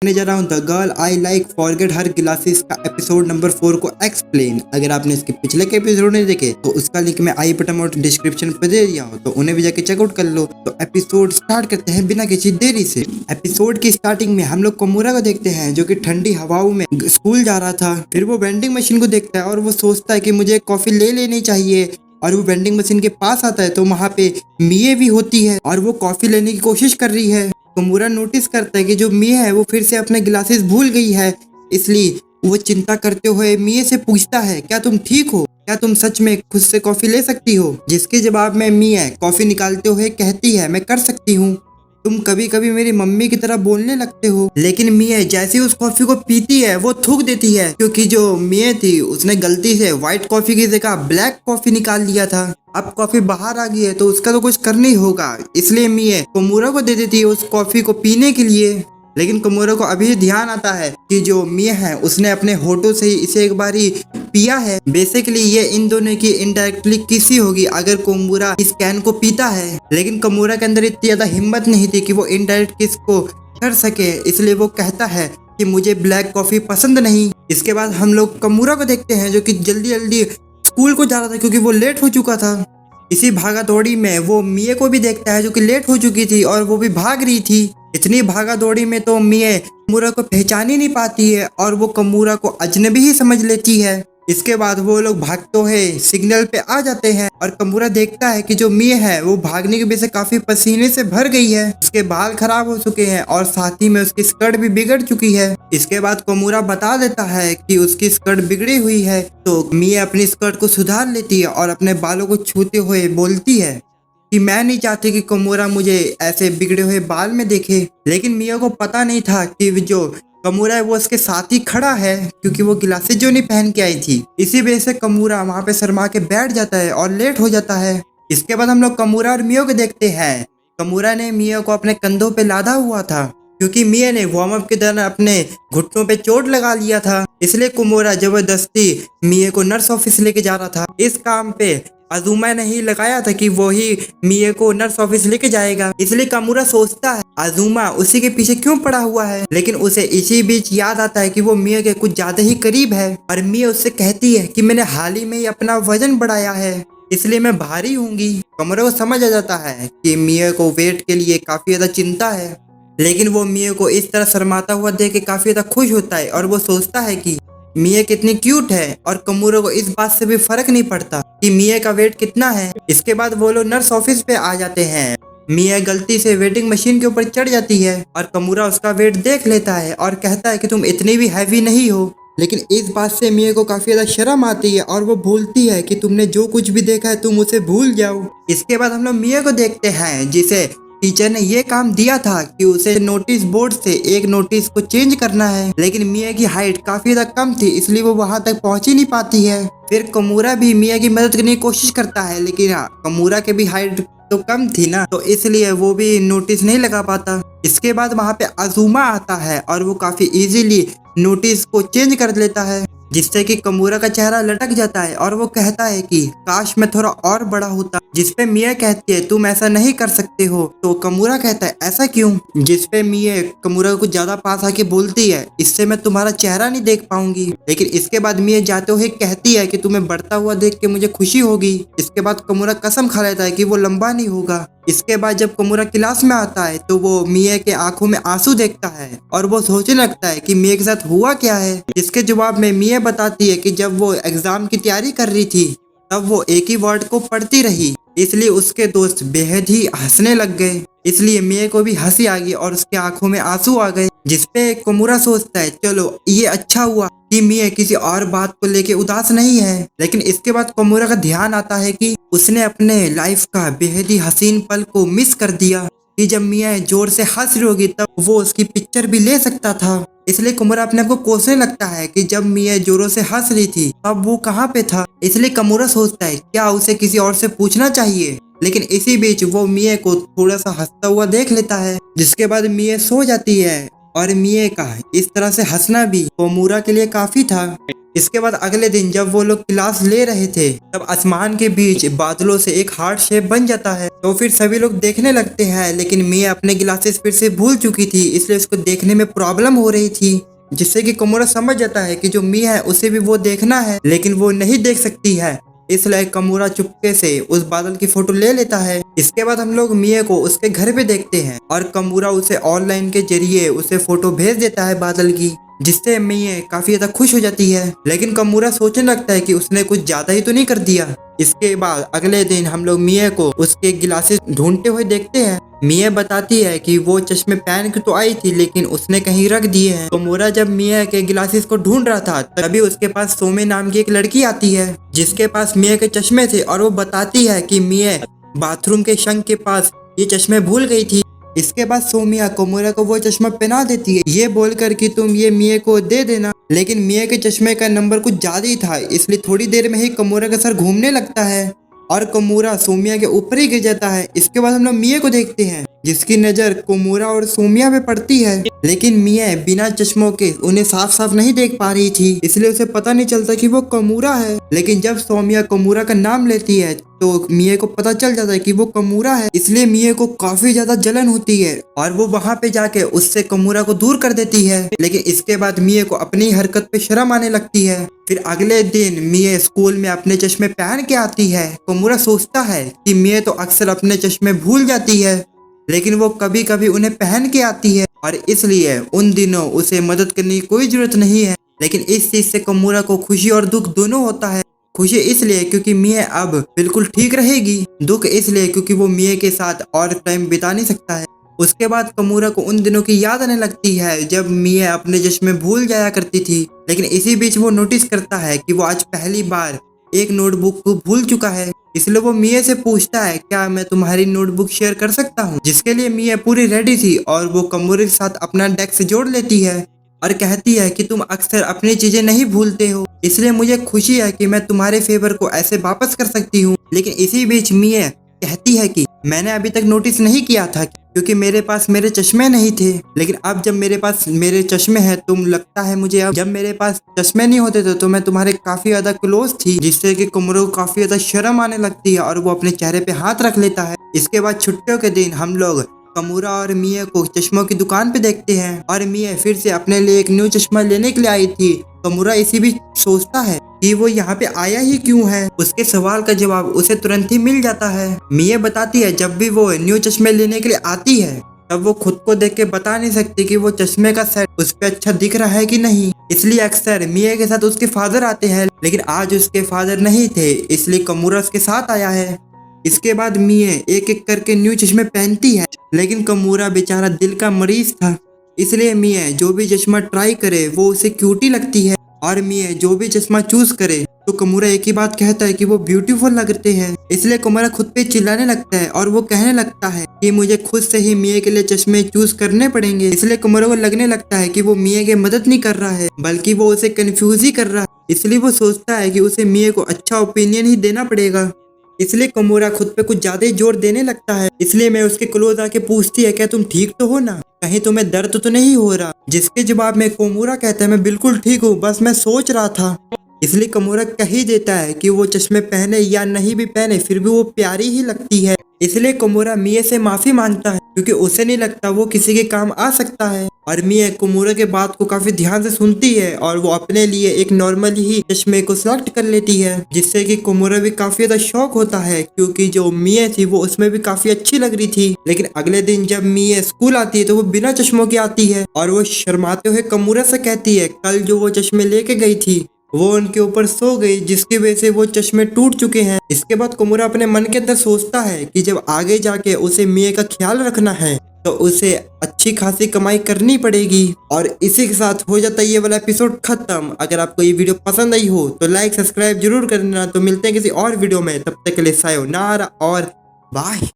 मैं जा रहा हूँ the girl I like forget her glasses का एपिसोड नंबर 4 को एक्सप्लेन। अगर आपने इसके पिछले के एपिसोड नहीं देखे तो उसका लिंक मैं आई बटन और डिस्क्रिप्शन पे दे दिया हूँ, तो उन्हें भी जाके चेकआउट कर लो। तो एपिसोड स्टार्ट करते हैं बिना किसी देरी से। एपिसोड की स्टार्टिंग में हम लोग कोमूरा को देखते हैं जो कि ठंडी हवाओं में स्कूल जा रहा था। फिर वो वेंडिंग मशीन को देखता है और वो सोचता है कि मुझे कॉफी ले लेनी चाहिए। और वो वेंडिंग मशीन के पास आता है तो वहाँ पे मिए भी होती है और वो कॉफी लेने की कोशिश कर रही है। कोमूरा नोटिस करता है कि जो मिए है वो फिर से अपने ग्लासेस भूल गई है, इसलिए वो चिंता करते हुए मिए से पूछता है, क्या तुम ठीक हो? क्या तुम सच में खुद से कॉफी ले सकती हो? जिसके जवाब में मिए कॉफी निकालते हुए कहती है, मैं कर सकती हूँ। तुम कभी कभी मेरी मम्मी की तरह बोलने लगते हो। लेकिन मिए जैसे उस कॉफी को पीती है वो थूक देती है, क्योंकि जो मिए थी उसने गलती से व्हाइट कॉफी की जगह ब्लैक कॉफी निकाल लिया था। अब कॉफी बाहर आ गई है तो उसका तो कुछ करना ही होगा, इसलिए मिए कोमूरा को दे देती है उस कॉफी को पीने के लिए। लेकिन कोमूरा को अभी ध्यान आता है कि जो मिए है उसने अपने होठों से ही इसे एक बारी पिया है। बेसिकली ये इन दोनों की इनडायरेक्टली किसी होगी अगर कोमूरा इस कैन को पीता है। लेकिन कोमूरा के अंदर इतनी ज्यादा हिम्मत नहीं थी कि वो इनडायरेक्ट किस को कर सके, इसलिए वो कहता है कि मुझे ब्लैक कॉफी पसंद नहीं। इसके बाद हम लोग कोमूरा को देखते हैं जो कि जल्दी जल्दी स्कूल को जा रहा था क्योंकि वो लेट हो चुका था। इसी भागा दौड़ी में वो मिए को भी देखता है जो कि लेट हो चुकी थी और वो भी भाग रही थी। इतनी भागा दौड़ी में तो मिए कोमूरा को पहचान ही नहीं पाती है और वो कोमूरा को अजनबी ही समझ लेती है। इसके बाद वो लोग भागते हुए सिग्नल पे आ जाते हैं और कोमूरा देखता है कि जो मिए है वो भागने की वजह से काफी पसीने से भर गई है, उसके बाल खराब हो चुके हैं और साथ ही में उसकी स्कर्ट भी बिगड़ चुकी है। इसके बाद कोमूरा बता देता है कि उसकी स्कर्ट बिगड़ी हुई है, तो मिए अपनी स्कर्ट को सुधार लेती है और अपने बालों को छूते हुए बोलती है कि मैं नहीं चाहती कि कोमूरा मुझे ऐसे बिगड़े हुए बाल में देखे। लेकिन मिया को पता नहीं था कि जो कोमूरा है वो उसके साथ ही खड़ा है, क्योंकि वो गिलासेस जो नहीं पहन के आई थी। इसी वजह से कोमूरा वहाँ पे शर्मा के बैठ जाता है और लेट हो जाता है। इसके बाद हम लोग कोमूरा और मियो को देखते हैं। कोमूरा ने मियो को अपने कंधों पे लादा हुआ था क्योंकि मिया ने वार्म अप के दौरान अपने घुटनों पे चोट लगा लिया था, इसलिए कोमूरा जबरदस्ती मिया को नर्स ऑफिस लेके जा रहा था। इस काम पे अजुमा ने ही लगाया था कि वो ही मिए को नर्स ऑफिस लेके जाएगा, इसलिए कोमूरा सोचता है अजुमा उसी के पीछे क्यों पड़ा हुआ है। लेकिन उसे इसी बीच याद आता है कि वो मिए के कुछ ज्यादा ही करीब है और मिए उससे कहती है कि मैंने हाल ही में ही अपना वजन बढ़ाया है, इसलिए मैं भारी होंगी। कोमूरा को समझ आ जाता है कि मिए को वेट के लिए काफी ज्यादा चिंता है, लेकिन वो मिए को इस तरह शर्माता हुआ देख के काफी ज्यादा खुश होता है और वो सोचता है कि मिए कितनी क्यूट है और कोमूरा को इस बात से भी फर्क नहीं पड़ता कि मिए का वेट कितना है। इसके बाद वो लोग नर्स ऑफिस पे आ जाते हैं। मिए गलती से वेटिंग मशीन के ऊपर चढ़ जाती है और कोमूरा उसका वेट देख लेता है और कहता है कि तुम इतनी भी हैवी नहीं हो। लेकिन इस बात से मिए को काफी ज्यादा शर्म आती है और वो भूलती है कि तुमने जो कुछ भी देखा है तुम उसे भूल जाओ। इसके बाद हम लोग मिए को देखते हैं जिसे टीचर ने ये काम दिया था कि उसे नोटिस बोर्ड से एक नोटिस को चेंज करना है, लेकिन मिया की हाइट काफी ज्यादा कम थी इसलिए वो वहां तक पहुंच ही नहीं पाती है। फिर कोमूरा भी मिया की मदद करने की कोशिश करता है, लेकिन हाँ कोमूरा के भी हाइट तो कम थी ना, तो इसलिए वो भी नोटिस नहीं लगा पाता। इसके बाद वहाँ पे अजुमा आता है और वो काफी इजीली नोटिस को चेंज कर लेता है, जिससे कि कोमूरा का चेहरा लटक जाता है और वो कहता है कि काश मैं थोड़ा और बड़ा होता। जिसपे मिया कहती है तुम ऐसा नहीं कर सकते हो, तो कोमूरा कहता है ऐसा क्यों? जिसपे मिया कोमूरा को ज्यादा पास आके बोलती है इससे मैं तुम्हारा चेहरा नहीं देख पाऊंगी। लेकिन इसके बाद मिया जाते हुए कहती है कि तुम्हें बढ़ता हुआ देख के मुझे खुशी होगी। इसके बाद कोमूरा कसम खा लेता है कि वो लंबा नहीं होगा। इसके बाद जब कोमूरा क्लास में आता है तो वो मिया के आंखों में आंसू देखता है और वो सोचने लगता है कि मिया के साथ हुआ क्या है। इसके जवाब में मिया बताती है कि जब वो एग्जाम की तैयारी कर रही थी तब वो एक ही वर्ड को पढ़ती रही, इसलिए उसके दोस्त बेहद ही हंसने लग गए। इसलिए मिया को भी हंसी आ गई और उसके आंखों में आंसू आ गए। जिसपे कोमूरा सोचता है चलो ये अच्छा हुआ कि मिया किसी और बात को लेके उदास नहीं है। लेकिन इसके बाद कोमूरा का ध्यान आता है कि उसने अपने लाइफ का बेहद ही हसीन पल को मिस कर दिया कि जब मिया जोर से हंस रही होगी तब वो उसकी पिक्चर भी ले सकता था। इसलिए कोमूरा अपने आप को कोसने लगता है कि जब मिया जोरों से हंस रही थी तब वो कहाँ पे था। इसलिए कोमूरा सोचता है क्या उसे किसी और से पूछना चाहिए, लेकिन इसी बीच वो मिया को थोड़ा सा हंसता हुआ देख लेता है। जिसके बाद मिया सो जाती है और मिया का इस तरह से हंसना भी कोमूरा के लिए काफी था। इसके बाद अगले दिन जब वो लोग क्लास ले रहे थे तब आसमान के बीच बादलों से एक हार्ट शेप बन जाता है। तो फिर सभी लोग देखने लगते हैं, लेकिन मिया अपने ग्लासेस फिर से भूल चुकी थी, इसलिए उसको देखने में प्रॉब्लम हो रही थी, जिससे कि कोमोरा समझ जाता है कि जो मिया है उसे भी वो देखना है, लेकिन वो नहीं देख सकती है। इसलिए कोमोरा चुपके से उस बादल की फोटो ले लेता है। इसके बाद हम लोग मिया को उसके घर पे देखते हैं और कोमोरा उसे ऑनलाइन के जरिए उसे फोटो भेज देता है बादल की, जिससे मिया काफी ज्यादा खुश हो जाती है। लेकिन कोमोरा सोचने लगता है कि उसने कुछ ज्यादा ही तो नहीं कर दिया। इसके बाद अगले दिन हम लोग मिया को उसके गिलासेस ढूंढते हुए देखते हैं। मिया बताती है कि वो चश्मे पहन के तो आई थी, लेकिन उसने कहीं रख दिए हैं। कोमोरा जब मिया के गिलासेस को ढूंढ रहा था तभी उसके पास सोमे नाम की एक लड़की आती है, जिसके पास मिया के चश्मे थे, और वो बताती है कि मिया बाथरूम के शंख के पास ये चश्मे भूल गई थी। इसके बाद सोमिया कोमोरा को वो चश्मा पहना देती है, ये बोलकर कि तुम ये मिया को दे देना। लेकिन मिया के चश्मे का नंबर कुछ ज्यादा ही था, इसलिए थोड़ी देर में ही कोमोरा का सर घूमने लगता है और कोमोरा सोमिया के ऊपर ही गिर जाता है। इसके बाद हम लोग मिया को देखते हैं, जिसकी नजर कोमोरा और सोमिया पे पड़ती है, लेकिन मिया बिना चश्मों के उन्हें साफ साफ नहीं देख पा रही थी, इसलिए उसे पता नहीं चलता कि वो कोमोरा है। लेकिन जब सोमिया कोमोरा का नाम लेती है तो मिया को पता चल जाता है कि वो कोमोरा है, इसलिए मिया को काफी ज्यादा जलन होती है और वो वहाँ पे जाके उससे कोमोरा को दूर कर देती है। लेकिन इसके बाद मिया को अपनी हरकत पे शर्म आने लगती है। फिर अगले दिन मिया स्कूल में अपने चश्मे पहन के आती है। कोमोरा सोचता है कि मिया तो अक्सर अपने चश्मे भूल जाती है, लेकिन वो कभी कभी उन्हें पहन के आती है और इसलिए उन दिनों उसे मदद करने की कोई जरूरत नहीं है। लेकिन इस चीज से कोमोरा को खुशी और दुख दोनों होता है। खुशी इसलिए क्योंकि मिया अब बिल्कुल ठीक रहेगी, दुख इसलिए क्योंकि वो मिया के साथ और टाइम बिता नहीं सकता है। उसके बाद कोमोरा को उन दिनों की याद आने लगती है जब मिया अपने चश्मे भूल जाया करती थी। लेकिन इसी बीच वो नोटिस करता है कि वो आज पहली बार एक नोटबुक को भूल चुका है, इसलिए वो मिया से पूछता है क्या मैं तुम्हारी नोटबुक शेयर कर सकता हूँ, जिसके लिए मिया पूरी रेडी थी और वो कोमोरा के साथ अपना डेस्क जोड़ लेती है और कहती है कि तुम अक्सर अपनी चीजें नहीं भूलते हो, इसलिए मुझे खुशी है कि मैं तुम्हारे फेवर को ऐसे वापस कर सकती हूँ। लेकिन इसी बीच मिया कहती है कि मैंने अभी तक नोटिस नहीं किया था क्योंकि मेरे पास मेरे चश्मे नहीं थे, लेकिन अब जब मेरे पास मेरे चश्मे हैं तुम लगता है मुझे अब जब मेरे पास चश्मे नहीं होते थे तो मैं तुम्हारे काफी ज्यादा क्लोज थी, जिससे कि कोमोरा को काफी ज्यादा शर्म आने लगती है और वो अपने चेहरे पे हाथ रख लेता है। इसके बाद छुट्टियों के दिन हम लोग कोमोरा और मिया को चश्मों की दुकान पे देखते हैं और मिया फिर से अपने लिए एक न्यू चश्मा लेने के लिए आई थी। कोमोरा इसी भी सोचता है कि वो यहाँ पे आया ही क्यों है। उसके सवाल का जवाब उसे तुरंत ही मिल जाता है। मिया बताती है जब भी वो न्यू चश्मे लेने के लिए आती है तब वो खुद को देख के बता नहीं सकती कि वो चश्मे का सेट उस पे अच्छा दिख रहा है कि नहीं, इसलिए अक्सर मिया के साथ उसके फादर आते हैं, लेकिन आज उसके फादर नहीं थे, इसलिए कोमोरा उसके साथ आया है। इसके बाद मिया एक एक करके न्यू चश्मे पहनती है, लेकिन कोमोरा बेचारा दिल का मरीज था, इसलिए मिया जो भी चश्मा ट्राई करे वो उसे क्यूटी लगती है और मिया जो भी चश्मा चूज करे तो कोमोरा एक ही बात कहता है कि वो ब्यूटीफुल लगते हैं। इसलिए कोमोरा खुद पे चिल्लाने लगता है और वो कहने लगता है कि मुझे खुद से ही मिया के लिए चश्मे चूज करने पड़ेंगे। इसलिए कोमोरा को लगने लगता है कि वो मिया की मदद नहीं कर रहा है बल्कि वो उसे कंफ्यूज ही कर रहा है, इसलिए वो सोचता है कि उसे मिया को अच्छा ओपिनियन ही देना पड़ेगा। इसलिए कोमोरा खुद पे कुछ ज्यादा ही जोर देने लगता है। इसलिए मैं उसके क्लोज आके पूछती है क्या तुम ठीक तो हो ना, कहीं तुम्हें दर्द तो नहीं हो रहा, जिसके जवाब में कोमोरा कहता है मैं बिल्कुल ठीक हूँ, बस मैं सोच रहा था। इसलिए कोमोरा कह ही देता है कि वो चश्मे पहने या नहीं भी पहने फिर भी वो प्यारी ही लगती है। इसलिए कोमोरा मिया से माफी मांगता है क्योंकि उसे नहीं लगता वो किसी के काम आ सकता है और मिया कोमोरा के बात को काफी ध्यान से सुनती है और वो अपने लिए एक नॉर्मल ही चश्मे को सिलेक्ट कर लेती है, जिससे कि कोमोरा भी काफी ज्यादा शौक होता है क्योंकि जो मिया थी वो उसमें भी काफी अच्छी लग रही थी। लेकिन अगले दिन जब मिया स्कूल आती है तो वो बिना चश्मों की आती है और वो शर्माते हुए कोमोरा से कहती है कल जो वो चश्मे लेके गई थी वो उनके ऊपर सो गई, जिसकी वजह से वो चश्मे टूट चुके हैं। इसके बाद कोमोरा अपने मन के अंदर सोचता है कि जब आगे जाके उसे मिया का ख्याल रखना है तो उसे अच्छी खासी कमाई करनी पड़ेगी। और इसी के साथ हो जाता है ये वाला एपिसोड खत्म। अगर आपको ये वीडियो पसंद आई हो तो लाइक सब्सक्राइब जरूर करना। तो मिलते हैं किसी और वीडियो में, तब तक के लिए सायोनारा और बाय।